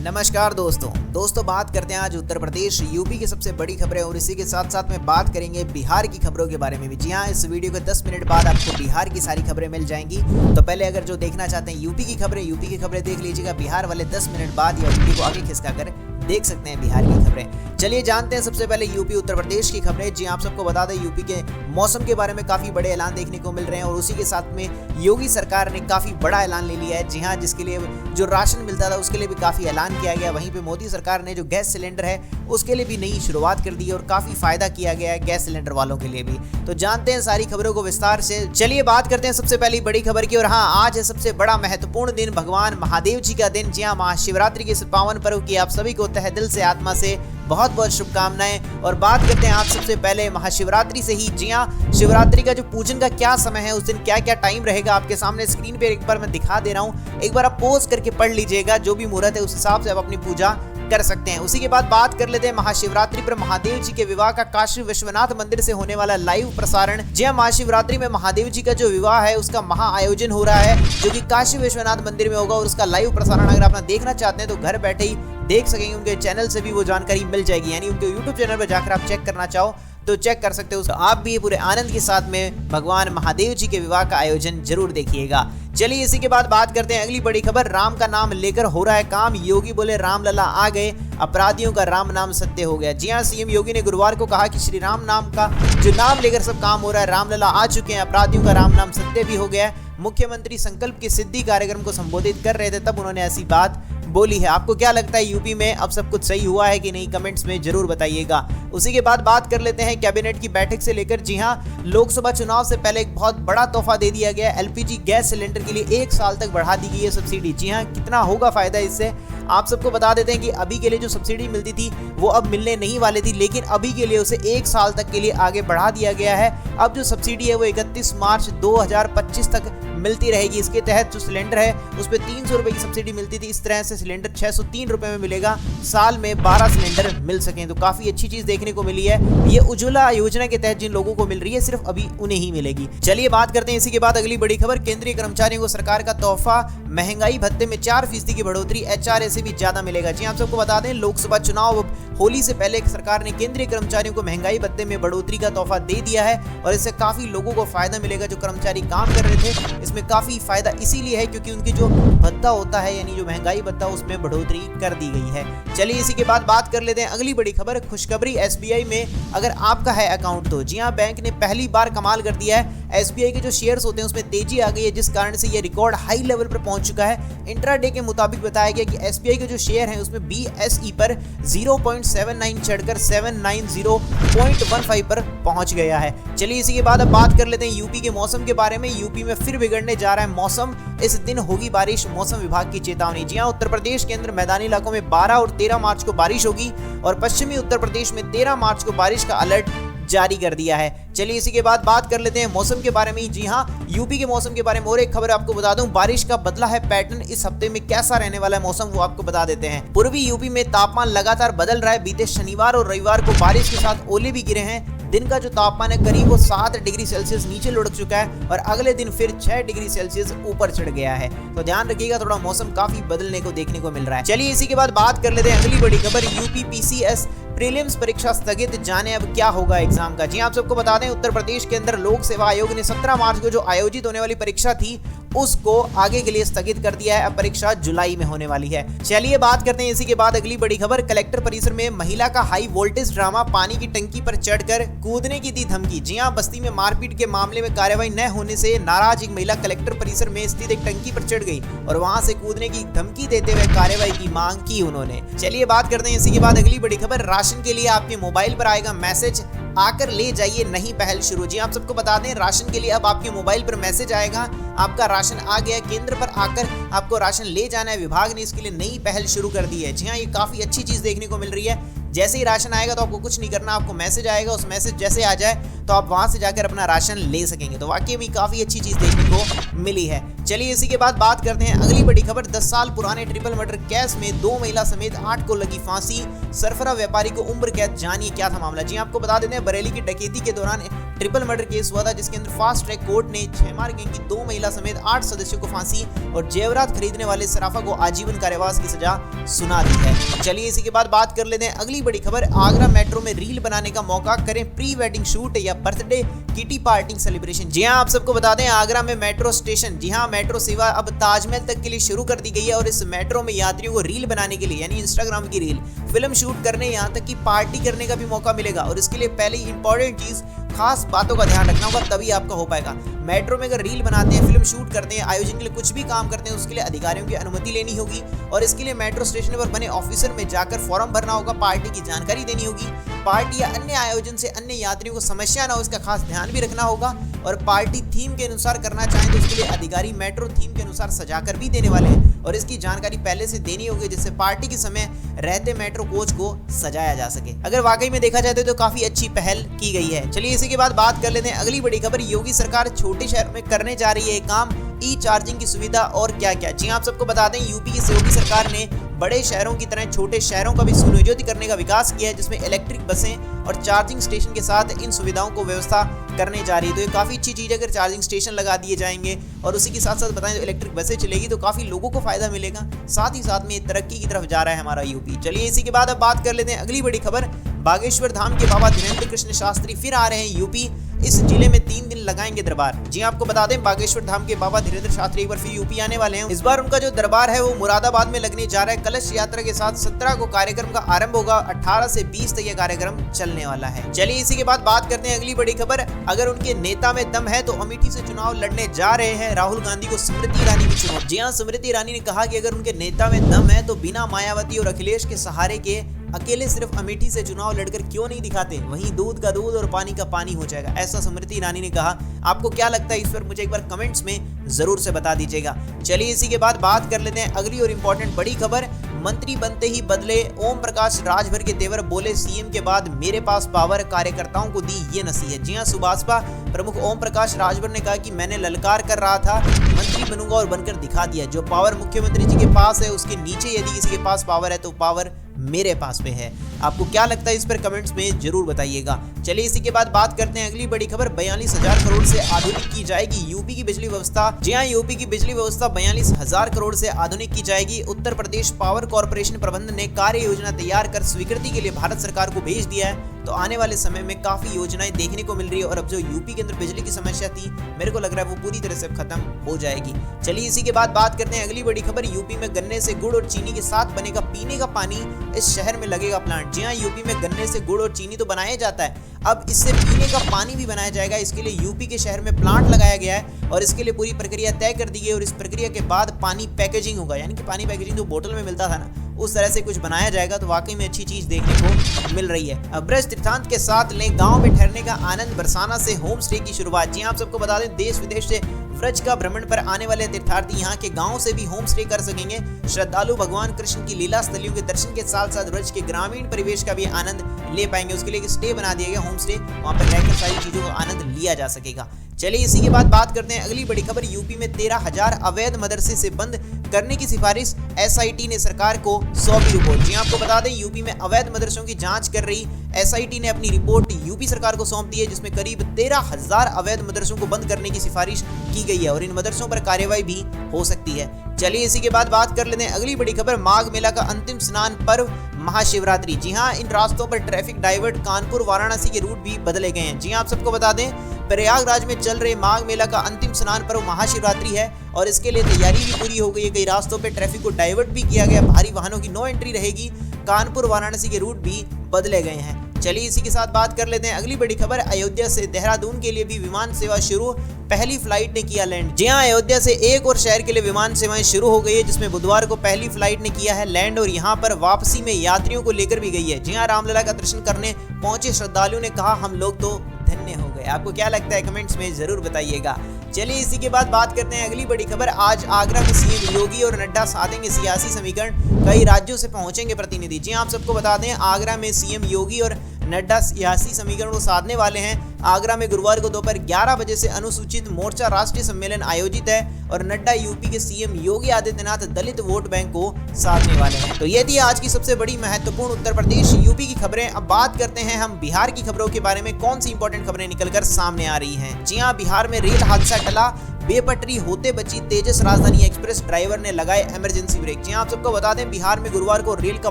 नमस्कार दोस्तों बात करते हैं आज उत्तर प्रदेश यूपी की सबसे बड़ी खबरें और इसी के साथ साथ में बात करेंगे बिहार की खबरों के बारे में भी। जी हाँ, इस वीडियो के 10 मिनट बाद आपको बिहार की सारी खबरें मिल जाएंगी। तो पहले अगर जो देखना चाहते हैं यूपी की खबरें देख लीजिएगा। बिहार वाले 10 मिनट बाद या वीडियो को आगे खिसका कर देख सकते हैं बिहार की खबरें। चलिए जानते हैं सबसे पहले यूपी उत्तर प्रदेश की खबरें। जी आप सबको बता दें यूपी के मौसम के बारे में काफी बड़े ऐलान देखने को मिल रहे हैं और उसी के साथ में योगी सरकार ने काफी बड़ा ऐलान ले लिया है। जी हाँ, जिसके लिए जो राशन मिलता था उसके लिए भी काफी ऐलान किया गया। वहीं पे मोदी सरकार ने जो गैस सिलेंडर है उसके लिए भी नई शुरुआत कर दी है और काफी फायदा किया गया है गैस सिलेंडर वालों के लिए भी। तो जानते हैं सारी खबरों को विस्तार से। चलिए बात करते हैं सबसे पहली बड़ी खबर की। और हाँ, आज है सबसे बड़ा महत्वपूर्ण दिन, भगवान महादेव जी का दिन। जी हाँ, महाशिवरात्रि के इस पावन पर्व की आप सभी को तहे दिल से आत्मा से बहुत बहुत शुभकामनाएं। और बात करते हैं आज सबसे पहले महाशिवरात्रि से ही। जी हाँ, शिवरात्रि का जो पूजन का क्या समय है, उस दिन क्या क्या टाइम रहेगा, आपके सामने स्क्रीन पे एक बार मैं दिखा दे रहा हूँ। एक बार आप पॉज करके पढ़ लीजिएगा। जो भी मुहूर्त है उस हिसाब से आप अपनी पूजा कर सकते हैं। उसी के बाद बात कर लेते हैं महाशिवरात्रि पर महादेव जी के विवाह का काशी विश्वनाथ मंदिर से होने वाला लाइव प्रसारण। जी हाँ, महाशिवरात्रि में महादेव जी का जो विवाह है उसका महा आयोजन हो रहा है जो कि काशी विश्वनाथ मंदिर में होगा और उसका लाइव प्रसारण अगर आप देखना चाहते हैं तो घर बैठे ही देख सकेंगे। उनके चैनल से भी वो जानकारी मिल जाएगी, यानी उनके यूट्यूब चैनल पर जाकर आप चेक करना चाहो तो चेक कर सकते हो। तो आप भी पूरे आनंद के साथ में भगवान महादेव जी के विवाह का आयोजन जरूर देखिएगा। चलिए इसी के बाद बात करते हैं अगली बड़ी खबर। राम का नाम लेकर हो रहा है काम, योगी बोले राम लला आ गए, अपराधियों का राम नाम सत्य हो गया। जी हाँ, सीएम योगी ने गुरुवार को कहा कि श्री राम नाम का जो नाम लेकर सब काम हो रहा है, राम लला आ चुके हैं, अपराधियों का राम नाम सत्य भी हो गया है। मुख्यमंत्री संकल्प की सिद्धि कार्यक्रम को संबोधित कर रहे थे तब उन्होंने ऐसी बात बोली है। आपको क्या लगता है यूपी में अब सब कुछ सही हुआ है कि नहीं, कमेंट्स में जरूर बताइएगा। उसी के बाद बात कर लेते हैं कैबिनेट की बैठक से लेकर। जी हाँ, लोकसभा चुनाव से पहले एक बहुत बड़ा तोहफा दे दिया गया। एलपीजी गैस सिलेंडर के लिए 1 साल तक बढ़ा दी गई है सब्सिडी। जी हाँ, कितना होगा फायदा इससे आप सबको बता देते हैं कि अभी के लिए जो सब्सिडी मिलती थी वो अब मिलने नहीं वाली थी, लेकिन अभी के लिए उसे 1 साल तक के लिए आगे बढ़ा दिया गया है। अब जो सब्सिडी है वो 31 मार्च 2025 तक मिलती रहेगी। इसके तहत जो सिलेंडर है उस पर 300 रुपए की सब्सिडी मिलती थी, इस तरह से सिलेंडर 603 रुपए में मिलेगा। साल में 12 सिलेंडर मिल सकें तो काफी अच्छी चीज देखने को मिली है। ये उज्ज्वला योजना के तहत जिन लोगों को मिल रही है सिर्फ अभी उन्हें ही मिलेगी। चलिए बात करते हैं इसी के बाद अगली बड़ी खबर। केंद्रीय कर्मचारियों को सरकार का तोहफा, महंगाई भत्ते में 4% की बढ़ोतरी, एचआरए से भी ज्यादा मिलेगा। जी आप सबको बता दें, लोकसभा चुनाव होली से पहले सरकार ने केंद्रीय कर्मचारियों को महंगाई भत्ते में बढ़ोतरी का तोहफा दे दिया है और इससे काफी लोगों को फायदा मिलेगा। जो कर्मचारी काम कर रहे थे इसमें काफी फायदा इसीलिए है क्योंकि उनकी जो भत्ता होता है यानी जो महंगाई भत्ता उसमें बढ़ोतरी कर दी गई है। चलिए इसी के बाद बात कर लेते हैं अगली बड़ी खबर। खुशखबरी एसबीआई में अगर आपका है अकाउंट तो। जी हाँ, बैंक ने पहली बार कमाल कर दिया है। एसबीआई के जो शेयर्स होते हैं उसमें तेजी आ गई है जिस कारण से ये रिकॉर्ड हाई लेवल पर पहुंच चुका है। इंट्राडे के मुताबिक बताया गया कि एसबीआई के जो शेयर हैं उसमें बीएसई पर 0.79 चढ़कर 790.15 पर पहुंच गया है। चलिए इसी के बाद अब बात कर लेते हैं यूपी के मौसम के बारे में। यूपी में फिर बिगड़ने जा रहा है मौसम, इस दिन होगी बारिश, मौसम विभाग की चेतावनी। जी हाँ, उत्तर प्रदेश के अंदर मैदानी इलाकों में 12 और 13 मार्च को बारिश होगी और पश्चिमी उत्तर प्रदेश में 13 मार्च को बारिश का अलर्ट जारी कर दिया है। चलिए इसी के बाद बात कर लेते हैं मौसम के बारे में। जी हाँ, यूपी के मौसम के बारे में और एक खबर आपको बता दूं, बारिश का बदला है पैटर्न। इस हफ्ते में कैसा रहने वाला है मौसम वो आपको बता देते हैं। पूर्वी यूपी में तापमान लगातार बदल रहा है। बीते शनिवार और रविवार को बारिश के साथ ओले भी गिरे हैं। दिन का जो तापमान है करीब वो 7 डिग्री सेल्सियस नीचे लुढ़क चुका है और अगले दिन फिर 6 डिग्री सेल्सियस ऊपर चढ़ गया है। तो ध्यान रखिएगा, थोड़ा मौसम काफी बदलने को देखने को मिल रहा है। चलिए इसी के बाद बात कर लेते हैं अगली बड़ी खबर। यूपी पीसीएस प्रीलिम्स परीक्षा स्थगित, जाने अब क्या होगा एग्जाम का। जी आप सबको बता दें, उत्तर प्रदेश के अंदर लोक सेवा आयोग ने 17 मार्च को जो आयोजित होने वाली परीक्षा थी उसको आगे के लिए स्थगित कर दिया है। अब परीक्षा जुलाई में होने वाली है। चलिए बात करते हैं इसी के बाद अगली बड़ी खबर। कलेक्टर परिसर में महिला का हाई वोल्टेज ड्रामा, पानी की टंकी पर चढ़कर कूदने की दी धमकी। जी हां, बस्ती में मारपीट के मामले में कार्रवाई न होने से नाराज एक महिला कलेक्टर परिसर में स्थित एक टंकी पर चढ़ गई और वहां से कूदने की धमकी देते हुए कार्रवाई की मांग की उन्होंने। चलिए बात करते हैं इसी के बाद अगली बड़ी खबर। राशन के लिए आपके मोबाइल पर आएगा मैसेज, आकर ले जाइए, नई पहल शुरू। जी आप सबको बता दें, राशन के लिए अब आपके मोबाइल पर मैसेज आएगा, आपका राशन आ गया, केंद्र पर आकर आपको राशन ले जाना है। विभाग ने इसके लिए नई पहल शुरू कर दी है। जी हाँ, ये काफी अच्छी चीज देखने को मिल रही है। जैसे ही राशन आएगा तो आपको कुछ नहीं करना, आपको मैसेज आएगा, उस मैसेज जैसे आ जाए तो आप वहां से जाकर अपना राशन ले सकेंगे। तो वाकई में काफी अच्छी चीज देखने को मिली है। चलिए इसी के बाद बात करते हैं अगली बड़ी खबर। 10 साल पुराने ट्रिपल मर्डर केस में 2 महिला समेत 8 को लगी फांसी, सरफरा व्यापारी को उम्र कैद। जानिए क्या था मामला। जी आपको बता देते हैं, बरेली की डकैती के दौरान ट्रिपल मर्डर केस हुआ था, जिसके अंदर फास्ट ट्रैक कोर्ट ने छेमार गैंग की 2 महिला समेत 8 सदस्यों को फांसी और जेवरात खरीदने वाले सराफा को आजीवन कारावास की सजा सुना दी है। चलिए इसी के बाद बात कर लेते हैं अगली बड़ी खबर। आगरा मेट्रो में रील बनाने का मौका, करें प्री वेडिंग शूट या बर्थडे किटी पार्टी सेलिब्रेशन। जी हां, आप सबको बता दें, आगरा में मेट्रो स्टेशन, जी हां, मेट्रो सेवा अब ताजमहल तक के लिए शुरू कर दी गई है और इस मेट्रो में यात्रियों को रील बनाने के लिए, यानी इंस्टाग्राम की रील, फिल्म शूट करने, यहाँ तक कि पार्टी करने का भी मौका मिलेगा। और इसके लिए पहले ही इंपॉर्टेंट चीज, खास बातों का ध्यान रखना होगा, तभी आपका हो पाएगा। मेट्रो में अगर रील बनाते हैं, फिल्म शूट करते हैं, आयोजन के लिए कुछ भी काम करते हैं, उसके लिए अधिकारियों की अनुमति लेनी होगी और इसके लिए मेट्रो स्टेशन पर बने ऑफिसर में जाकर फॉर्म भरना होगा, पार्टी की जानकारी देनी होगी, पार्टी या अन्य आयोजन से अन्य यात्रियों को समस्या ना हो इसका खास ध्यान भी रखना होगा और पार्टी थीम के अनुसार करना चाहें तो उसके लिए अधिकारी मेट्रो थीम के अनुसार सजाकर भी देने वाले हैं और इसकी जानकारी पहले से देनी होगी, जिससे पार्टी के समय रहते मेट्रो कोच को सजाया जा सके। अगर वाकई में देखा जाए तो काफी अच्छी पहल की गई है। चलिए इसी के बाद बात कर लेते हैं अगली बड़ी खबर। योगी सरकार छोटे शहर में करने जा रही है काम, ई चार्जिंग की सुविधा और क्या क्या। जी आप सबको बता दें, यूपी की योगी सरकार ने बड़े शहरों की तरह छोटे शहरों का भी सुनियोजित करने का विकास किया है, जिसमें इलेक्ट्रिक बसें और चार्जिंग स्टेशन के साथ इन सुविधाओं को व्यवस्था करने जा रही है। तो ये काफी अच्छी चीज है, अगर चार्जिंग स्टेशन लगा दिए जाएंगे और उसी के साथ साथ बताएं तो इलेक्ट्रिक बसें चलेगी तो काफी लोगों को फायदा मिलेगा, साथ ही साथ में तरक्की की तरफ जा रहा है हमारा यूपी। चलिए इसी के बाद अब बात कर लेते हैं अगली बड़ी खबर। बागेश्वर धाम के बाबा धीरेन्द्र कृष्ण शास्त्री फिर आ रहे हैं यूपी, इस जिले में 3 दिन लगाएंगे दरबार। जी आपको बता दें, बागेश्वर धाम के बाबा धीरेन्द्र शास्त्री एक बार फिर यूपी आने वाले हैं। इस बार उनका जो दरबार है वो मुरादाबाद में लगने जा रहा है। कलश यात्रा के साथ 17 को कार्यक्रम का आरंभ होगा, 18 से 20 तक यह कार्यक्रम चलने वाला है। चलिए इसी के बाद बात करते हैं अगली बड़ी खबर। अगर उनके नेता में दम है तो अमेठी से चुनाव लड़ने जा रहे हैं राहुल गांधी को स्मृति ईरानी की चुनौती। जी हाँ, स्मृति ईरानी ने कहा कि अगर उनके नेता में दम है तो बिना मायावती और अखिलेश के सहारे के अकेले सिर्फ अमेठी से चुनाव लड़कर क्यों नहीं दिखाते, वहीं दूध का दूध और पानी का पानी हो जाएगा, ऐसा स्मृति ईरानी ने कहा। आपको क्या लगता है इस पर मुझे एक बार कमेंट्स में जरूर से बता दीजिएगा। चलिए इसी के बाद बात कर लेते हैं अगली और इम्पोर्टेंट बड़ी खबर। मंत्री बनते ही बदले ओम प्रकाश राजभर के तेवर, बोले सीएम के बाद मेरे पास पावर, कार्यकर्ताओं को दी ये नसीहत। जी हाँ, सुभाषपा प्रमुख ओम प्रकाश राजभर ने कहा कि मैंने ललकार कर रहा था, मंत्री बनूंगा और बनकर दिखा दिया। जो पावर मुख्यमंत्री जी के पास है उसके नीचे यदि किसी के पास पावर है तो पावर मेरे पास में है। आपको क्या लगता है इस पर कमेंट्स में जरूर बताइएगा। चलिए इसी के बाद बात करते हैं अगली बड़ी खबर। 42,000 करोड़ से आधुनिक की जाएगी यूपी की बिजली व्यवस्था। जी हाँ, यूपी की बिजली व्यवस्था 42,000 करोड़ से आधुनिक की जाएगी। उत्तर प्रदेश पावर कॉर्पोरेशन प्रबंधन ने कार्य योजना तैयार कर स्वीकृति के लिए भारत सरकार को भेज दिया है। तो आने वाले समय में काफी योजनाएं देखने को मिल रही है और अब जो यूपी के अंदर बिजली की समस्या थी, मेरे को लग रहा है वो पूरी तरह से खत्म हो जाएगी। चलिए इसी के बाद बात करते हैं अगली बड़ी खबर। यूपी में गन्ने से गुड़ और चीनी के साथ बनेगा पीने का पानी, इस शहर में लगेगा प्लांट। जी हाँ, यूपी में गन्ने से गुड़ और चीनी तो बनाया जाता है, अब इससे पीने का पानी भी बनाया जाएगा। इसके लिए यूपी के शहर में प्लांट लगाया गया है और इसके लिए पूरी प्रक्रिया तय कर दी गई और इस प्रक्रिया के बाद पानी पैकेजिंग होगा, यानी कि पानी पैकेजिंग जो बोतल में मिलता था ना, उस तरह से कुछ बनाया जाएगा। तो वाकई में अच्छी चीज देखने को मिल रही है। अब ब्रज तीर्थांत के साथ लें गांव में ठहरने का आनंद, बरसाना से होम स्टे की शुरुआत। जी आप सबको बता दें, देश विदेश से व्रज का भ्रमण पर आने वाले तीर्थार्थी यहाँ के गांव से भी होम स्टे कर सकेंगे। श्रद्धालु भगवान कृष्ण की लीला स्थलियों के दर्शन के साथ साथ व्रज के ग्रामीण परिवेश का भी आनंद ले पाएंगे। उसके लिए एक स्टे बना दिया गया, होम स्टे, वहां पर रहकर सारी चीजों का आनंद लिया जा सकेगा। चलिए इसी के बाद बात करते हैं अगली बड़ी खबर। यूपी में 13,000 अवैध मदरसे से बंद करने की सिफारिश, एसआईटी ने सरकार को सौंपी रिपोर्ट। जी आपको बता दें, यूपी में अवैध मदरसों की जांच कर रही एसआईटी ने अपनी रिपोर्ट यूपी सरकार को सौंप दी है, जिसमें करीब 13,000 अवैध मदरसों को बंद करने की सिफारिश की गई है और इन मदरसों पर कार्रवाई भी हो सकती है। चलिए इसी के बाद बात कर लेते हैं अगली बड़ी खबर। माघ मेला का अंतिम स्नान पर्व महाशिवरात्रि। जी हाँ, इन रास्तों पर ट्रैफिक डाइवर्ट कानपुर वाराणसी के रूट भी बदले गए हैं। जी हाँ, आप सबको बता दें, प्रयागराज में चल रहे माघ मेला का अंतिम स्नान पर्व महाशिवरात्रि है और इसके लिए तैयारी भी पूरी हो गई है। कई रास्तों पे ट्रैफिक को डाइवर्ट भी किया गया, भारी वाहनों की नो एंट्री रहेगी, कानपुर वाराणसी के रूट भी बदले गए हैं। चलिए इसी के साथ बात कर लेते हैं अगली बड़ी खबर। अयोध्या से देहरादून के लिए भी विमान सेवा शुरू, पहली फ्लाइट ने किया लैंड। जी हां, अयोध्या से एक और शहर के लिए विमान सेवाएं शुरू हो गई है, जिसमें बुधवार को पहली फ्लाइट ने किया है लैंड और यहां पर वापसी में यात्रियों को लेकर भी गई है। जी हां, रामलला का दर्शन करने पहुंचे श्रद्धालुओं ने कहा हम लोग तो धन्य हो गए। आपको क्या लगता है कमेंट्स में जरूर बताइएगा। चलिए इसी के बाद बात करते हैं अगली बड़ी खबर। आज आगरा में सीएम योगी और नड्डा साधेंगे सियासी समीकरण, कई राज्यों से पहुंचेंगे प्रतिनिधि। जी आप सबको बता दें, आगरा में सीएम योगी और नड्डा सियासी समीकरण को साधने वाले हैं। आगरा में गुरुवार को दोपहर 11 बजे से अनुसूचित मोर्चा राष्ट्रीय सम्मेलन आयोजित है और नड्डा यूपी के सीएम योगी आदित्यनाथ दलित वोट बैंक को साधने वाले हैं। तो ये थी आज की सबसे बड़ी महत्वपूर्ण उत्तर प्रदेश यूपी की खबरें। अब बात करते हैं हम बिहार की खबरों के बारे में, कौन सी इंपॉर्टेंट खबरें निकलकर सामने आ रही हैं। जी हाँ, बिहार में रेल हादसा टला, बेपटरी होते बची तेजस राजधानी एक्सप्रेस, ड्राइवर ने लगाए इमरजेंसी ब्रेक। जी आप सबको बता दें, बिहार में गुरुवार को रेल का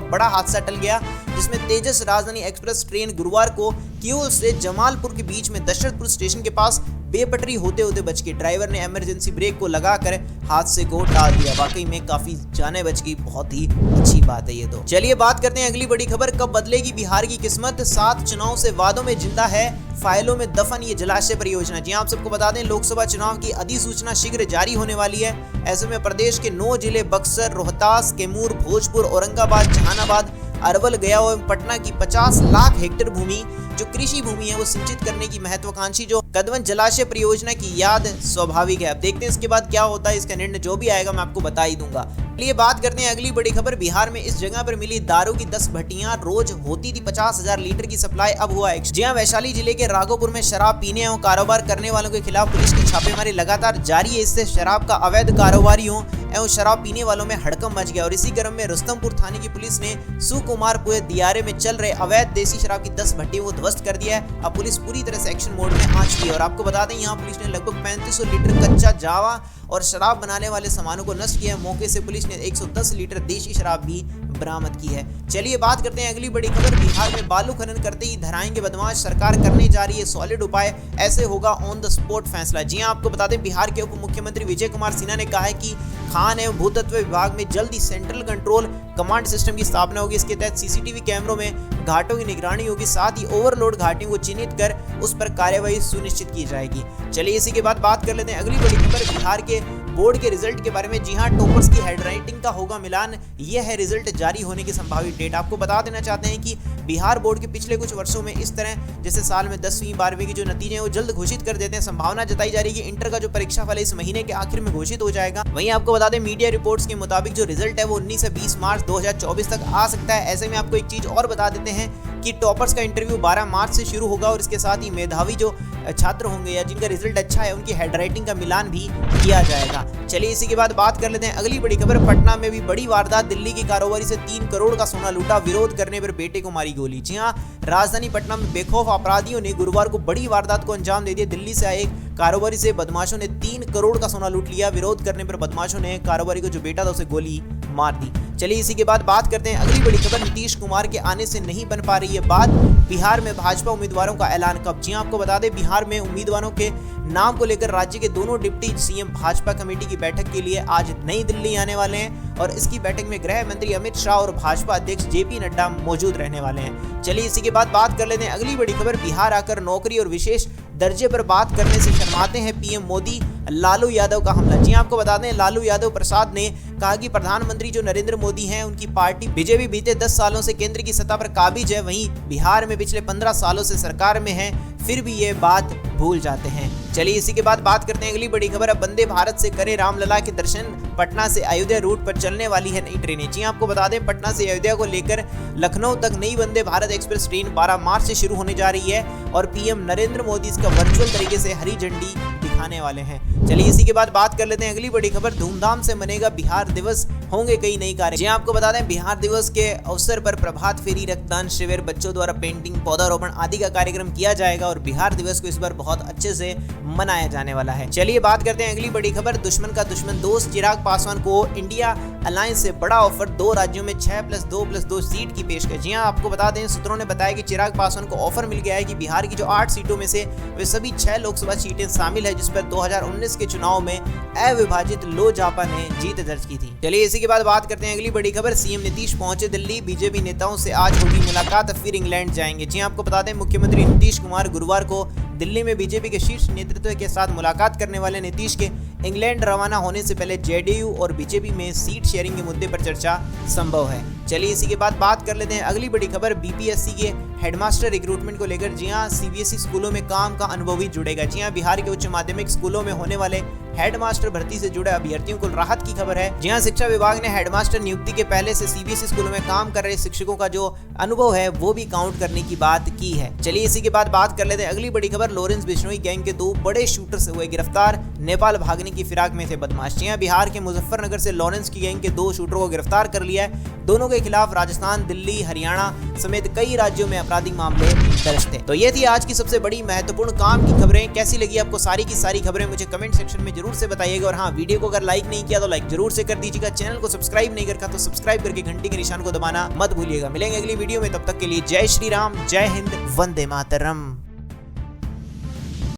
बड़ा हादसा टल गया, जिसमें तेजस राजधानी एक्सप्रेस ट्रेन गुरुवार को किऊल से जमालपुर के बीच में दशरथपुर स्टेशन के पास बेपटरी होते होते बच गई। ड्राइवर ने इमरजेंसी ब्रेक को लगाकर हादसे को टाल दिया। वाकई में काफी जाने बच गई, बहुत ही अच्छी बात है ये तो। चलिए बात करते हैं अगली बड़ी खबर। कब बदलेगी बिहार की किस्मत, 7 चुनाव से वादों में जिंदा है, फाइलों में दफन ये जलाशय परियोजना। जी आप सबको बता दें, लोकसभा चुनाव की अधिसूचना शीघ्र जारी होने वाली है। ऐसे में प्रदेश के 9 जिले बक्सर, रोहतास, कैमूर, भोजपुर, औरंगाबाद, जहानाबाद, अरवल, गया और पटना की 50 लाख हेक्टेयर भूमि जो कृषि भूमि है वो सिंचित करने की महत्वाकांक्षी जो कदवन जलाशय परियोजना की याद स्वाभाविक है। अब देखते हैं इसके बाद क्या होता है, इसका निर्णय जो भी आएगा मैं आपको बता ही दूंगा। चलिए बात करते हैं अगली बड़ी खबर। बिहार में इस जगह पर मिली दारू की 10 भट्टियां, रोज होती थी 50,000 लीटर की सप्लाई, अब हुआ जी हाँ, वैशाली जिले के राघोपुर में शराब पीने एवं कारोबार करने वालों के खिलाफ पुलिस की छापेमारी लगातार जारी है। इससे शराब का अवैध कारोबारियों एवं शराब पीने वालों में हड़कंप मच गया और इसी क्रम में रुस्तमपुर थाने की पुलिस ने सुकुमारपुर दियारे में चल रहे अवैध देसी शराब की 10 भट्टियों को ध्वस्त कर दिया है। अब पुलिस पूरी तरह से एक्शन मोड में आ चुकी है और आपको बता दें, यहाँ पुलिस ने लगभग 3500 लीटर कच्चा जावा और शराब बनाने वाले सामानों को नष्ट किया। मौके से पुलिस ने 110 लीटर देशी शराब भी बरामद की है। चलिए बात करते हैं अगली बड़ी खबर। बिहार में बालू खनन करते ही धराएंगे बदमाश, सरकार करने जा रही है सॉलिड उपाय, ऐसे होगा ऑन द स्पॉट फैसला। जी हां, आपको बता दें, बिहार के उप मुख्यमंत्री विजय कुमार सिन्हा ने कहा है कि खान एवं भूतत्व विभाग में जल्द ही सेंट्रल कंट्रोल कमांड सिस्टम की स्थापना होगी। इसके तहत सीसीटीवी कैमरों में घाटों की निगरानी होगी, साथ ही ओवरलोड घाटियों को चिन्हित कर उस पर कार्यवाही सुनिश्चित की जाएगी। चलिए इसी के बाद बात कर लेते हैं अगली बड़ी खबर, बिहार के बोर्ड के रिजल्ट के बारे में। जी हां, टॉपर्स की हैंडराइटिंग का होगा मिलान, यह है रिजल्ट जारी होने की संभावित डेट। आपको बता देना चाहते हैं कि बिहार बोर्ड के पिछले कुछ वर्षों में इस तरह जैसे साल में 10वीं 12वीं के जो नतीजे हैं वो जल्द घोषित कर देते हैं। संभावना जताई जा रही है कि इंटर का जो परीक्षा फल इस महीने के आखिर में घोषित हो जाएगा। वहीं आपको बता दें, मीडिया रिपोर्ट्स के मुताबिक जो रिजल्ट है वो 19 से 20 मार्च 2024 तक आ सकता है। ऐसे में आपको एक चीज और बता देते हैं कि टॉपर्स का इंटरव्यू 12 मार्च से शुरू होगा और इसके साथ ही मेधावी जो छात्र होंगे या जिनका रिजल्ट अच्छा है उनकी हैंडराइटिंग का मिलान भी किया जाएगा। चलिए इसी के बाद बात कर लेते हैं अगली बड़ी खबर। पटना में भी बड़ी वारदात, दिल्ली की कारोबारी से 3 करोड़ का सोना लूटा, विरोध करने पर बेटे को मारी गोली। जी हां, राजधानी पटना में बेखौफ अपराधियों ने गुरुवार को बड़ी वारदात को अंजाम दे दिया। दिल्ली से आए एक कारोबारी से बदमाशों ने 3 करोड़ का सोना लूट लिया। विरोध करने पर बदमाशों ने कारोबारी को जो बेटा था उसे गोली मार दी। चलिए इसी के बाद बात करते हैं अगली बड़ी खबर। नीतीश कुमार के आने से नहीं बन पा रही है बात, बिहार में भाजपा उम्मीदवारों का ऐलान कब। जी आपको बता दें, बिहार में उम्मीदवारों के नाम को लेकर राज्य के दोनों डिप्टी सीएम भाजपा कमेटी की बैठक के लिए आज नई दिल्ली आने वाले हैं और इसकी बैठक में गृह मंत्री अमित शाह और भाजपा अध्यक्ष जेपी नड्डा मौजूद रहने वाले हैं। चलिए इसी के बाद बात कर लेते हैं अगली बड़ी खबर। बिहार आकर नौकरी और विशेष दर्जे पर बात करने से शर्माते हैं पीएम मोदी, लालू यादव का हमला। जी आपको बता दें, लालू यादव प्रसाद ने कहा कि प्रधानमंत्री जो नरेंद्र मोदी हैं उनकी पार्टी बीजेपी बीते 10 सालों से केंद्र की सत्ता पर काबिज है, वहीं बिहार में पिछले 15 सालों से सरकार में है, फिर भी ये बात भूल जाते हैं। चलिए इसी के बाद बात करते हैं अगली बड़ी खबर। अब वंदे भारत से करे रामलला के दर्शन, पटना से अयोध्या रूट पर चलने वाली है नई ट्रेनें। जी आपको बता दें, पटना से अयोध्या को लेकर लखनऊ तक नई वंदे भारत एक्सप्रेस ट्रेन 12 मार्च से शुरू होने जा रही है और पीएम नरेंद्र मोदी इसका वर्चुअल तरीके से हरी झंडी दिखाने वाले हैं। चलिए इसी के बाद बात कर लेते हैं अगली बड़ी खबर। धूमधाम से मनेगा बिहार दिवस, होंगे कई नई कार्य। जी आपको बता दें, बिहार दिवस के अवसर पर प्रभात फेरी, रक्तदान शिविर, बच्चों द्वारा पेंटिंग, पौधारोपण आदि का कार्यक्रम किया जाएगा और बिहार दिवस को इस बार बहुत अच्छे से मनाया जाने वाला है। चलिए बात करते हैं अगली बड़ी खबर। दुश्मन का दुश्मन दोस्त चिराग पासवान को इंडिया अलायंस से बड़ा ऑफर, 2 राज्यों में 6+2+2 सीट की पेशकश। जी हाँ, आपको बता दें, सूत्रों ने बताया कि चिराग पासवान को ऑफर मिल गया है कि बिहार की जो 8 सीटों में से वे सभी 6 लोकसभा सीटें शामिल है, जिस पर 2019 के चुनाव में अविभाजित लोजपा ने जीत दर्ज की थी। चलिए इसी के बाद बात करते हैं अगली बड़ी खबर। सीएम नीतीश पहुंचे दिल्ली, बीजेपी नेताओं से आज होगी मुलाकात, फिर इंग्लैंड जाएंगे। जी आपको बता दें, मुख्यमंत्री नीतीश कुमार गुरुवार को दिल्ली में बीजेपी के शीर्ष नेतृत्व के साथ मुलाकात करने वाले। नीतीश के इंग्लैंड रवाना होने से पहले जेडीयू और बीजेपी में सीट शेयरिंग के मुद्दे पर चर्चा संभव है। चलिए इसी के बाद बात कर लेते हैं अगली बड़ी खबर बीपीएससी के हेडमास्टर रिक्रूटमेंट को लेकर। जी हां, सीबीएसई स्कूलों में काम का अनुभव भी जुड़ेगा। जी हां, बिहार के उच्च माध्यमिक स्कूलों में होने वाले हेडमास्टर भर्ती से जुड़े अभ्यर्थियों को राहत की खबर है। जी हां, शिक्षा विभाग ने हेडमास्टर नियुक्ति के पहले से सीबीएसई स्कूलों में काम कर रहे शिक्षकों का जो अनुभव है वो भी काउंट करने की बात की है। चलिए इसी के बाद बात कर लेते हैं अगली बड़ी खबर। लॉरेंस बिश्नोई गैंग के 2 बड़े शूटर्स हुए गिरफ्तार, नेपाल भागने की फिराक में थे बदमाश। जी हां, बिहार के मुजफ्फरनगर से लॉरेंस की गैंग के 2 शूटरों को गिरफ्तार कर लिया है। दोनों के खिलाफ राजस्थान, दिल्ली, हरियाणा समेत कई राज्यों में आपराधिक मामले दर्ज थे। तो ये थी आज की सबसे बड़ी महत्वपूर्ण काम की खबरें। कैसी लगी आपको सारी की सारी खबरें मुझे कमेंट सेक्शन में जरूर से बताइएगा। और हाँ, वीडियो को अगर लाइक नहीं किया तो लाइक जरूर से कर दीजिएगा। चैनल को सब्सक्राइब नहीं करता तो सब्सक्राइब करके घंटी के निशान को दबाना मत भूलिएगा। मिलेंगे अगली वीडियो में, तब तक के लिए जय श्री राम, जय हिंद, वंदे मातरम।